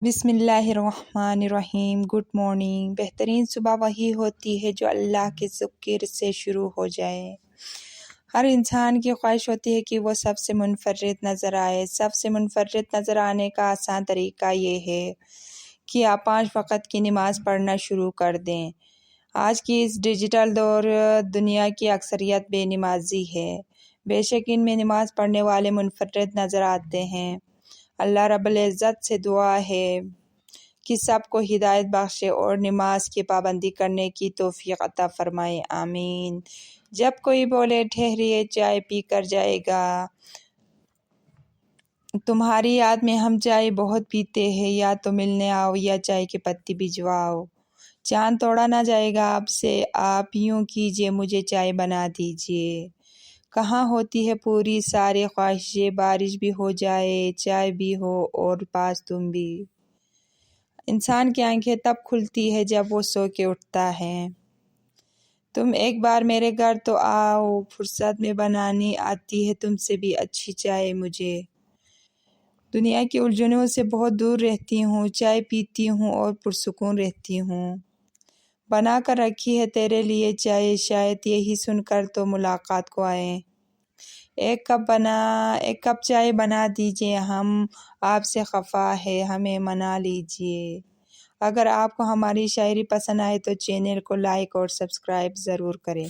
بسم اللہ الرحمن الرحیم۔ Good morning. بہترین صبح وہی ہوتی ہے جو اللہ کے ذکر سے شروع ہو جائے۔ ہر انسان کی خواہش ہوتی ہے کہ وہ سب سے منفرد نظر آئے۔ سب سے منفرد نظر آنے کا آسان طریقہ یہ ہے کہ آپ 5 وقت کی نماز پڑھنا شروع کر دیں۔ آج کی اس ڈیجیٹل دور دنیا کی اکثریت بے نمازی ہے، بے شک ان میں نماز پڑھنے والے منفرد نظر آتے ہیں۔ اللہ رب العزت سے دعا ہے کہ سب کو ہدایت بخشے اور نماز کی پابندی کرنے کی توفیق عطا فرمائے، آمین۔ جب کوئی بولے ٹھہریے چائے پی کر جائے گا، تمہاری یاد میں ہم چائے بہت پیتے ہیں، یا تو ملنے آؤ یا چائے کی پتی بھجواؤ۔ چاند توڑا نہ جائے گا اب سے، آپ یوں کیجئے مجھے چائے بنا دیجئے۔ کہاں ہوتی ہے پوری ساری خواہشیں، بارش بھی ہو جائے چائے بھی ہو اور پاس تم بھی۔ انسان کی آنکھیں تب کھلتی ہے جب وہ سو کے اٹھتا ہے۔ تم ایک بار میرے گھر تو آؤ، فرصت میں بنانی آتی ہے تم سے بھی اچھی چائے مجھے۔ دنیا کی الجھنوں سے بہت دور رہتی ہوں، چائے پیتی ہوں اور پرسکون رہتی ہوں۔ بنا کر رکھی ہے تیرے لیے چائے، شاید یہی سن کر تو ملاقات کو آئے۔ ایک کپ چائے بنا دیجئے، ہم آپ سے خفا ہے ہمیں منا لیجئے۔ اگر آپ کو ہماری شاعری پسند آئے تو چینل کو لائک اور سبسکرائب ضرور کریں۔